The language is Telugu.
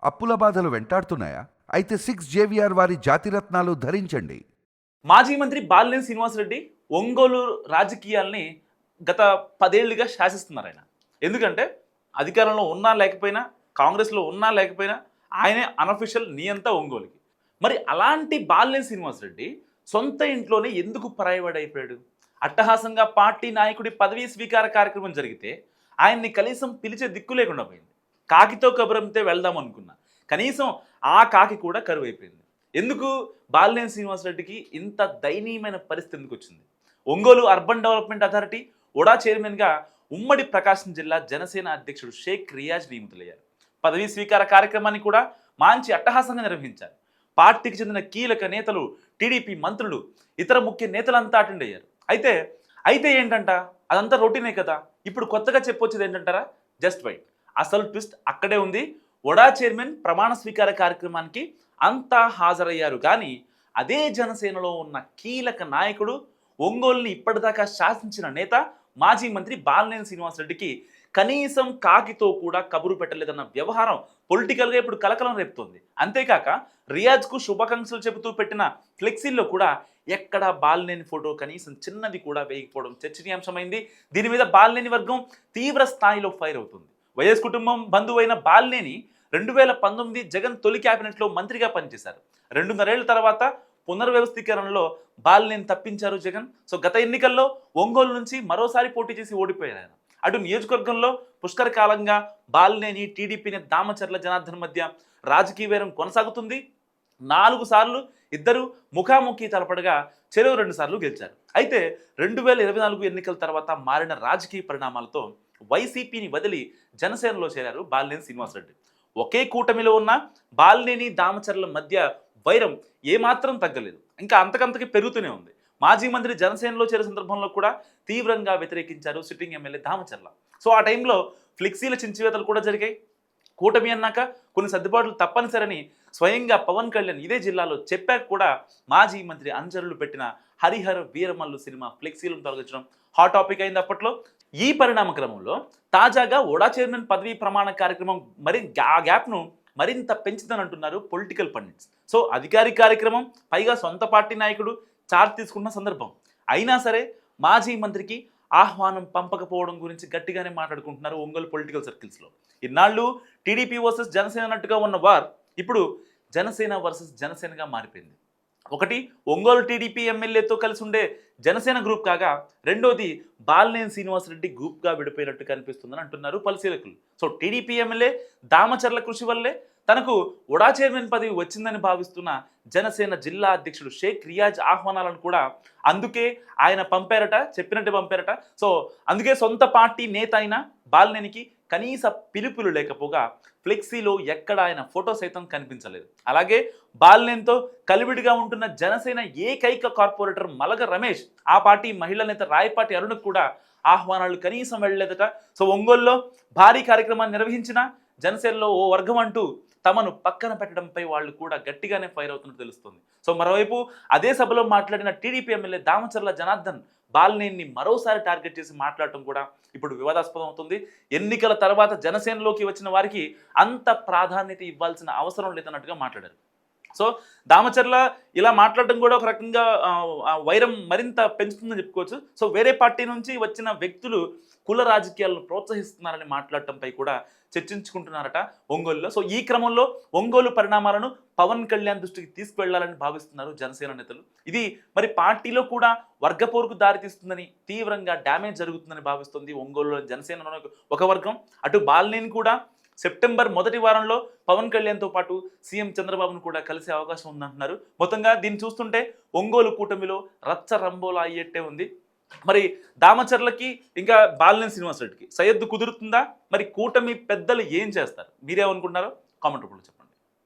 అప్పుల బాధలు వెంటాడుతున్నాయా? అయితే 6 JVR వారి జాతిరత్నాలు ధరించండి. మాజీ మంత్రి బాలినేని శ్రీనివాసరెడ్డి ఒంగోలు రాజకీయాల్ని గత 10 ఏళ్లుగా శాసిస్తున్నారు ఆయన. ఎందుకంటే అధికారంలో ఉన్నా లేకపోయినా, కాంగ్రెస్‌లో ఉన్నా లేకపోయినా ఆయనే అనఫిషియల్ నియంత ఒంగోలుకి. మరి అలాంటి బాలినేని శ్రీనివాసరెడ్డి సొంత ఇంట్లోనే ఎందుకు పరాయివాడైపోయాడు? అట్టహాసంగా పార్టీ నాయకుడి పదవీ స్వీకార కార్యక్రమం జరిగితే ఆయన్ని కనీసం పిలిచే దిక్కు లేకుండా పోయింది. కాకితో కబురంతే వెళ్దాం అనుకున్నా. కనీసం ఆ కాకి కూడా కరువైపోయింది. ఎందుకు బాలినేని శ్రీనివాసరెడ్డికి ఇంత దయనీయమైన పరిస్థితి ఎందుకు వచ్చింది? ఒంగోలు అర్బన్ డెవలప్మెంట్ అథారిటీ ఉడా చైర్మన్గా ఉమ్మడి ప్రకాశం జిల్లా జనసేన అధ్యక్షుడు షేక్ రియాజ్ నియమితులయ్యారు. పదవీ స్వీకార కార్యక్రమాన్ని కూడా మంచి అట్టహాసంగా నిర్వహించారు. పార్టీకి చెందిన కీలక నేతలు, టీడీపీ మంత్రులు, ఇతర ముఖ్య నేతలంతా అటెండ్ అయ్యారు. అయితే ఏంటంట, అదంతా రొటీనే కదా. ఇప్పుడు కొత్తగా చెప్పొచ్చేది ఏంటంటారా? Just wait. అసలు ట్విస్ట్ అక్కడే ఉంది. వడా చైర్మన్ ప్రమాణ స్వీకార కార్యక్రమానికి అంతా హాజరయ్యారు. కానీ అదే జనసేనలో ఉన్న కీలక నాయకుడు, ఒంగోలుని ఇప్పటిదాకా శాసించిన నేత, మాజీ మంత్రి బాలినేని శ్రీనివాసరెడ్డికి కనీసం కాకితో కూడా కబురు పెట్టలేదన్న వ్యవహారం పొలిటికల్గా ఇప్పుడు కలకలం రేపుతోంది. అంతేకాక రియాజ్కు శుభాకాంక్షలు చెబుతూ పెట్టిన ఫ్లెక్సీల్లో కూడా ఎక్కడా బాలినేని ఫోటో కనీసం చిన్నది కూడా వేయకపోవడం చర్చనీయాంశమైంది. దీని మీద బాలినేని వర్గం తీవ్ర స్థాయిలో ఫైర్ అవుతుంది. వైఎస్ కుటుంబం బంధువైన బాలినేని 2019 జగన్ తొలి క్యాబినెట్లో మంత్రిగా పనిచేశారు. 2.5 ఏళ్ల తర్వాత పునర్వ్యవస్థీకరణలో బాలినేని తప్పించారు జగన్. సో గత ఎన్నికల్లో ఒంగోలు నుంచి మరోసారి పోటీ చేసి ఓడిపోయారు ఆయన. అటు నియోజకవర్గంలో పుష్కర కాలంగా బాలినేని, టీడీపీని దామచర్ల జనార్దన్ మధ్య రాజకీయ వైరం కొనసాగుతుంది. 4 సార్లు ఇద్దరు ముఖాముఖి తలపడగా చెరో 2 సార్లు గెలిచారు. అయితే 2024 ఎన్నికల తర్వాత మారిన రాజకీయ పరిణామాలతో వైసీపీని వదిలి జనసేనలో చేరారు బాలినేని శ్రీనివాసరెడ్డి. ఒకే కూటమిలో ఉన్న బాలినేని, దామచర్ల మధ్య వైరం ఏమాత్రం తగ్గలేదు. ఇంకా అంతకంతకి పెరుగుతూనే ఉంది. మాజీ మంత్రి జనసేనలో చేరే సందర్భంలో కూడా తీవ్రంగా వ్యతిరేకించారు సిట్టింగ్ ఎమ్మెల్యే దామచర్ల. సో ఆ టైంలో ఫ్లెక్సీల చించివేతలు కూడా జరిగాయి. కూటమి అన్నాక కొన్ని సర్దుబాట్లు తప్పనిసరని స్వయంగా పవన్ కళ్యాణ్ ఇదే జిల్లాలో చెప్పాక కూడా మాజీ మంత్రి అనుచరులు పెట్టిన హరిహర వీరమల్లు సినిమా ఫ్లెక్సీలను తొలగించడం హాట్ టాపిక్ అయింది అప్పట్లో. ఈ పరిణామ క్రమంలో తాజాగా వడా చైర్మన్ పదవీ ప్రమాణ కార్యక్రమం ఆ గ్యాప్ను మరింత పెంచుదని అంటున్నారు పొలిటికల్ పండిట్స్. సో అధికారిక కార్యక్రమం, పైగా సొంత పార్టీ నాయకుడు చార్జ్ తీసుకున్న సందర్భం అయినా సరే మాజీ మంత్రికి ఆహ్వానం పంపకపోవడం గురించి గట్టిగానే మాట్లాడుకుంటున్నారు ఒంగోలు పొలిటికల్ సర్కిల్స్లో. ఇన్నాళ్ళు టీడీపీ వర్సెస్ జనసేన అన్నట్టుగా ఉన్న వార్ ఇప్పుడు జనసేన వర్సెస్ జనసేనగా మారిపోయింది. ఒకటి ఒంగోలు టీడీపీ ఎమ్మెల్యేతో కలిసి ఉండే జనసేన గ్రూప్ కాగా, రెండోది బాలినేని శ్రీనివాసరెడ్డి గ్రూప్గా విడిపోయినట్టు కనిపిస్తుందని అంటున్నారు పరిశీలకులు. సో టీడీపీ ఎమ్మెల్యే దామచర్ల కృషి వల్లే తనకు వడా చైర్మన్ పదవి వచ్చిందని భావిస్తున్న జనసేన జిల్లా అధ్యక్షుడు షేక్ రియాజ్ ఆహ్వానాలను కూడా అందుకే ఆయన పంపారట, చెప్పినట్టు పంపారట. సో అందుకే సొంత పార్టీ నేత అయిన బాలినేనికి కనీస పిలుపులు లేకపోగా ఫ్లెక్సీలో ఎక్కడ ఆయన ఫోటో సైతం కనిపించలేదు. అలాగే బాలినేనితో కలివిడిగా ఉంటున్న జనసేన ఏకైక కార్పొరేటర్ మలగ రమేష్, ఆ పార్టీ మహిళా నేత రాయపాటి అరుణకు కూడా ఆహ్వానాలు కనీసం వెళ్ళలేదట. సో ఒంగోలులో భారీ కార్యక్రమాన్ని నిర్వహించిన జనసేనలో ఓ వర్గం అంటూ తమను పక్కన పెట్టడంపై వాళ్ళు కూడా గట్టిగానే ఫైర్ అవుతున్నట్టు తెలుస్తుంది. సో మరోవైపు అదే సభలో మాట్లాడిన టీడీపీ ఎమ్మెల్యే దామచర్ల జనార్దన్ బాలినేని మరోసారి టార్గెట్ చేసి మాట్లాడటం కూడా ఇప్పుడు వివాదాస్పదం అవుతుంది. ఎన్నికల తర్వాత జనసేనలోకి వచ్చిన వారికి అంత ప్రాధాన్యత ఇవ్వాల్సిన అవసరం లేదన్నట్టుగా మాట్లాడారు. సో దామచర్ల ఇలా మాట్లాడడం కూడా ఒక రకంగా వైరం మరింత పెంచుతుందని చెప్పుకోవచ్చు. సో వేరే పార్టీ నుంచి వచ్చిన వ్యక్తులు కుల రాజకీయాలను ప్రోత్సహిస్తున్నారని మాట్లాడటంపై కూడా చర్చించుకుంటున్నారట ఒంగోలులో. సో ఈ క్రమంలో ఒంగోలు పరిణామాలను పవన్ కళ్యాణ్ దృష్టికి తీసుకువెళ్లాలని భావిస్తున్నారు జనసేన నేతలు. ఇది మరి పార్టీలో కూడా వర్గపోరుకు దారితీస్తుందని, తీవ్రంగా డ్యామేజ్ జరుగుతుందని భావిస్తుంది ఒంగోలులో జనసేన ఒక వర్గం. అటు బాలినేని కూడా సెప్టెంబర్ మొదటి వారంలో పవన్ కళ్యాణ్తో పాటు సీఎం చంద్రబాబును కూడా కలిసే అవకాశం ఉందంటున్నారు. మొత్తంగా దీన్ని చూస్తుంటే ఒంగోలు కూటమిలో రచ్చ రంబోలా అయ్యేట్టే ఉంది. మరి దామచర్లకి ఇంకా బాలినేని శ్రీనివాసరెడ్డికి సయ్యద్దు కుదురుతుందా? మరి కూటమి పెద్దలు ఏం చేస్తారు? మీరేమనుకుంటున్నారో కామెంట్ రూపంలో చెప్పండి.